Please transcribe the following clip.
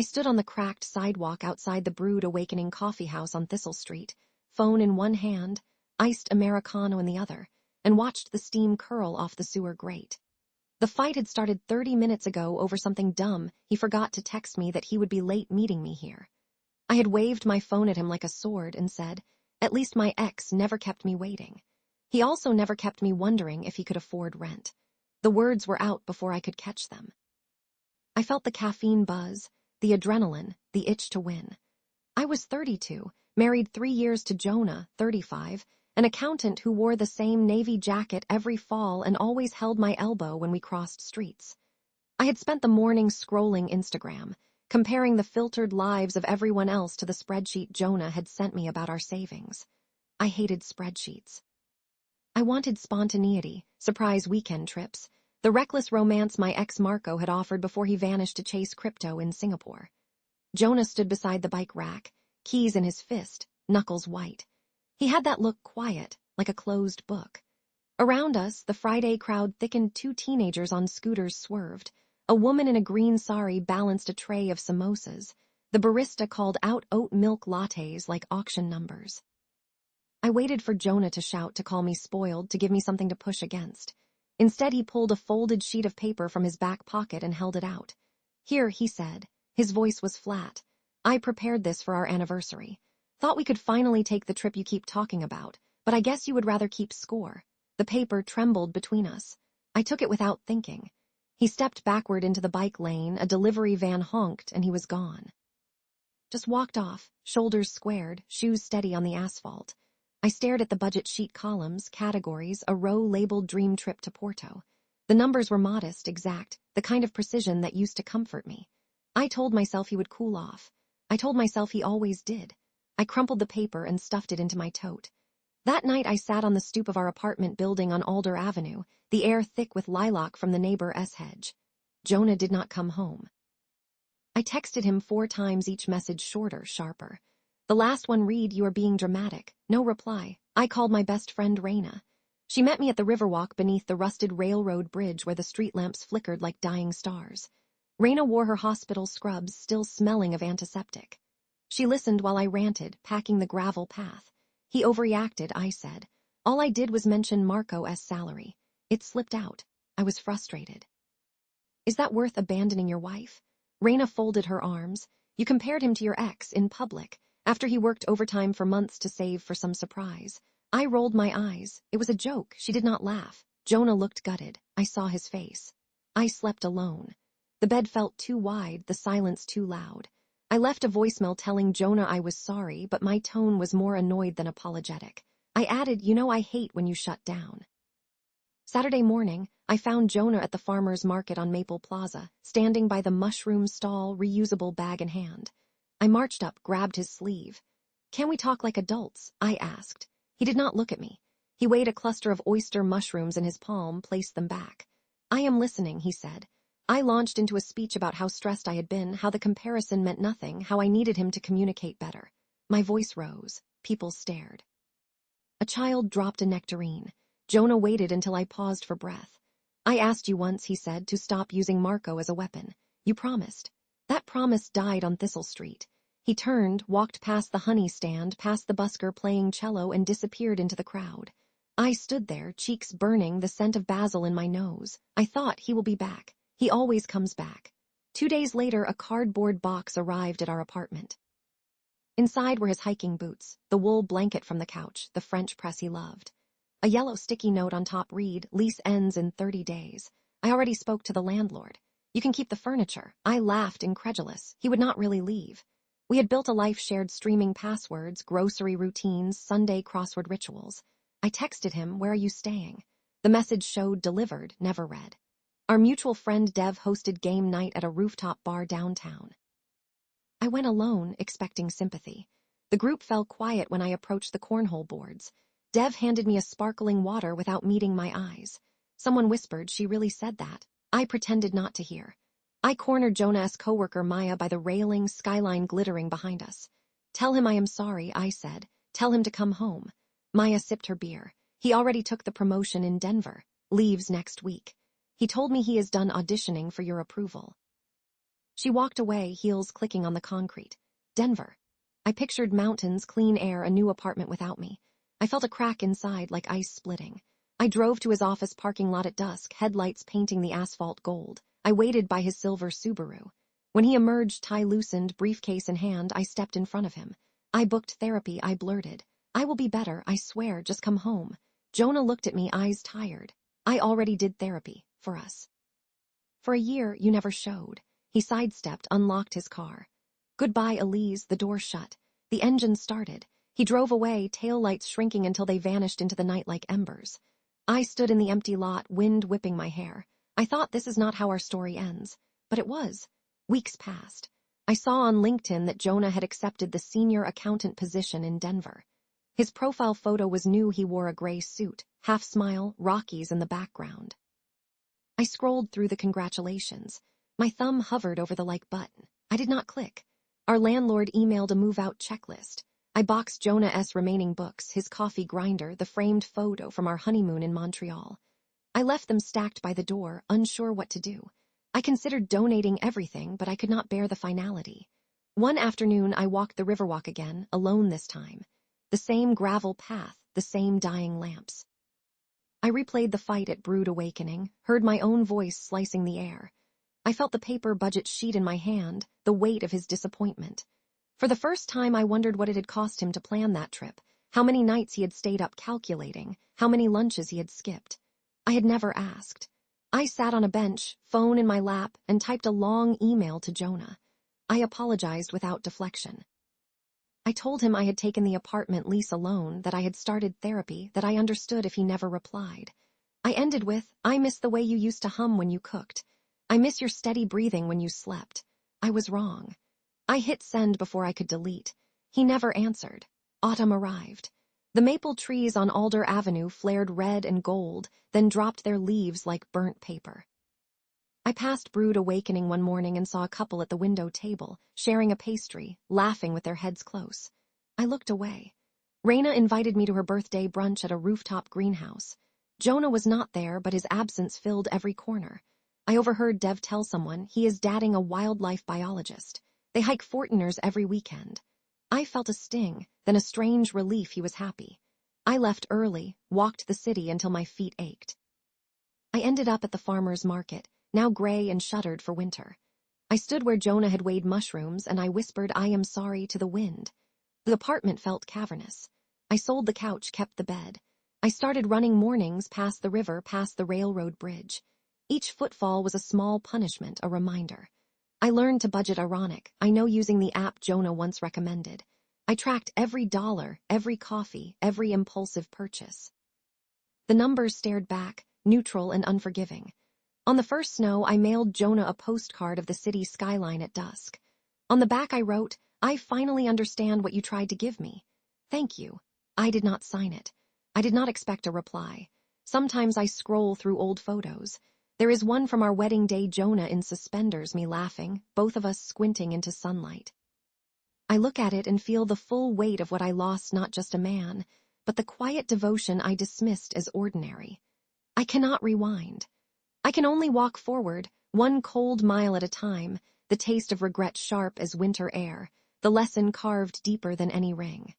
stood on the cracked sidewalk outside the Brood Awakening coffee house on Thistle Street, phone in one hand, iced Americano in the other, and watched the steam curl off the sewer grate. The fight had started 30 minutes ago over something dumb. He forgot to text me that he would be late meeting me here. I had waved my phone at him like a sword and said, "At least my ex never kept me waiting." He also never kept me wondering if he could afford rent. The words were out before I could catch them. I felt the caffeine buzz, the adrenaline, the itch to win. I was 32, married 3 years to Jonah, 35, an accountant who wore the same navy jacket every fall and always held my elbow when we crossed streets. I had spent the morning scrolling Instagram, comparing the filtered lives of everyone else to the spreadsheet Jonah had sent me about our savings. I hated spreadsheets. I wanted spontaneity, surprise weekend trips, the reckless romance my ex Marco had offered before he vanished to chase crypto in Singapore. Jonah stood beside the bike rack, keys in his fist, knuckles white. He had that look quiet, like a closed book. Around us, the Friday crowd thickened. 2 teenagers on scooters swerved. A woman in a green sari balanced a tray of samosas. The barista called out oat milk lattes like auction numbers. I waited for Jonah to shout, to call me spoiled, to give me something to push against. Instead, he pulled a folded sheet of paper from his back pocket and held it out. "Here," he said. His voice was flat. "I prepared this for our anniversary. Thought we could finally take the trip you keep talking about, but I guess you would rather keep score." The paper trembled between us. I took it without thinking. He stepped backward into the bike lane, a delivery van honked, and he was gone. Just walked off, shoulders squared, shoes steady on the asphalt. I stared at the budget sheet columns, categories, a row labeled Dream Trip to Porto. The numbers were modest, exact, the kind of precision that used to comfort me. I told myself he would cool off. I told myself he always did. I crumpled the paper and stuffed it into my tote. That night I sat on the stoop of our apartment building on Alder Avenue, the air thick with lilac from the neighbor's hedge. Jonah did not come home. I texted him 4 times, each message shorter, sharper. The last one read, "You are being dramatic." No reply. I called my best friend Raina. She met me at the Riverwalk beneath the rusted railroad bridge where the street lamps flickered like dying stars. Raina wore her hospital scrubs, still smelling of antiseptic. She listened while I ranted, packing the gravel path. "He overreacted," I said. "All I did was mention Marco's salary. It slipped out." I was frustrated. "Is that worth abandoning your wife?" Raina folded her arms. "You compared him to your ex in public, after he worked overtime for months to save for some surprise." I rolled my eyes. It was a joke. She did not laugh. Jonah looked gutted. I saw his face. I slept alone. The bed felt too wide, the silence too loud. I left a voicemail telling Jonah I was sorry, but my tone was more annoyed than apologetic. I added, "You know I hate when you shut down." Saturday morning, I found Jonah at the farmer's market on Maple Plaza, standing by the mushroom stall, reusable bag in hand. I marched up, grabbed his sleeve. "Can we talk like adults?" I asked. He did not look at me. He weighed a cluster of oyster mushrooms in his palm, placed them back. "I am listening," he said. I launched into a speech about how stressed I had been, how the comparison meant nothing, how I needed him to communicate better. My voice rose. People stared. A child dropped a nectarine. Jonah waited until I paused for breath. "I asked you once," he said, "to stop using Marco as a weapon. You promised." That promise died on Thistle Street. He turned, walked past the honey stand, past the busker playing cello, and disappeared into the crowd. I stood there, cheeks burning, the scent of basil in my nose. I thought, he will be back. He always comes back. 2 days later, a cardboard box arrived at our apartment. Inside were his hiking boots, the wool blanket from the couch, the French press he loved. A yellow sticky note on top read, "Lease ends in 30 days. I already spoke to the landlord. You can keep the furniture." I laughed, incredulous. He would not really leave. We had built a life shared, streaming passwords, grocery routines, Sunday crossword rituals. I texted him, "Where are you staying?" The message showed delivered, never read. Our mutual friend Dev hosted game night at a rooftop bar downtown. I went alone, expecting sympathy. The group fell quiet when I approached the cornhole boards. Dev handed me a sparkling water without meeting my eyes. Someone whispered, "She really said that." I pretended not to hear. I cornered Jonah's coworker Maya by the railing, skyline glittering behind us. "Tell him I am sorry," I said. "Tell him to come home." Maya sipped her beer. "He already took the promotion in Denver. Leaves next week. He told me he is done auditioning for your approval." She walked away, heels clicking on the concrete. Denver. I pictured mountains, clean air, a new apartment without me. I felt a crack inside, like ice splitting. I drove to his office parking lot at dusk, headlights painting the asphalt gold. I waited by his silver Subaru. When he emerged, tie loosened, briefcase in hand, I stepped in front of him. I booked therapy, I blurted. I will be better, I swear, just come home. Jonah looked at me, eyes tired. I already did therapy, for us. For a year, you never showed. He sidestepped, unlocked his car. Goodbye, Elise, the door shut. The engine started. He drove away, taillights shrinking until they vanished into the night like embers. I stood in the empty lot, wind whipping my hair. I thought this is not how our story ends. But it was. Weeks passed. I saw on LinkedIn that Jonah had accepted the senior accountant position in Denver. His profile photo was new. He wore a gray suit, half smile, Rockies in the background. I scrolled through the congratulations. My thumb hovered over the like button. I did not click. Our landlord emailed a move-out checklist. I boxed Jonah S. remaining books, his coffee grinder, the framed photo from our honeymoon in Montreal. I left them stacked by the door, unsure what to do. I considered donating everything, but I could not bear the finality. One afternoon, I walked the Riverwalk again, alone this time. The same gravel path, the same dying lamps. I replayed the fight at Brood Awakening, heard my own voice slicing the air. I felt the paper budget sheet in my hand, the weight of his disappointment. For the first time, I wondered what it had cost him to plan that trip, how many nights he had stayed up calculating, how many lunches he had skipped. I had never asked. I sat on a bench, phone in my lap, and typed a long email to Jonah. I apologized without deflection. I told him I had taken the apartment lease alone, that I had started therapy, that I understood if he never replied. I ended with, I miss the way you used to hum when you cooked. I miss your steady breathing when you slept. I was wrong. I hit send before I could delete. He never answered. Autumn arrived. The maple trees on Alder Avenue flared red and gold, then dropped their leaves like burnt paper. I passed Brood Awakening one morning and saw a couple at the window table, sharing a pastry, laughing with their heads close. I looked away. Raina invited me to her birthday brunch at a rooftop greenhouse. Jonah was not there, but his absence filled every corner. I overheard Dev tell someone he is dating a wildlife biologist. They hike Fortiners every weekend. I felt a sting, then a strange relief he was happy. I left early, walked the city until my feet ached. I ended up at the farmer's market, now gray and shuttered for winter. I stood where Jonah had weighed mushrooms, and I whispered, I am sorry, to the wind. The apartment felt cavernous. I sold the couch, kept the bed. I started running mornings past the river, past the railroad bridge. Each footfall was a small punishment, a reminder. I learned to budget ironic, I know, using the app Jonah once recommended. I tracked every dollar, every coffee, every impulsive purchase. The numbers stared back, neutral and unforgiving. On the first snow, I mailed Jonah a postcard of the city skyline at dusk. On the back I wrote, I finally understand what you tried to give me. Thank you. I did not sign it. I did not expect a reply. Sometimes I scroll through old photos. There is one from our wedding day, Jonah in suspenders, me laughing, both of us squinting into sunlight. I look at it and feel the full weight of what I lost, not just a man, but the quiet devotion I dismissed as ordinary. I cannot rewind. I can only walk forward, one cold mile at a time, the taste of regret sharp as winter air, the lesson carved deeper than any ring.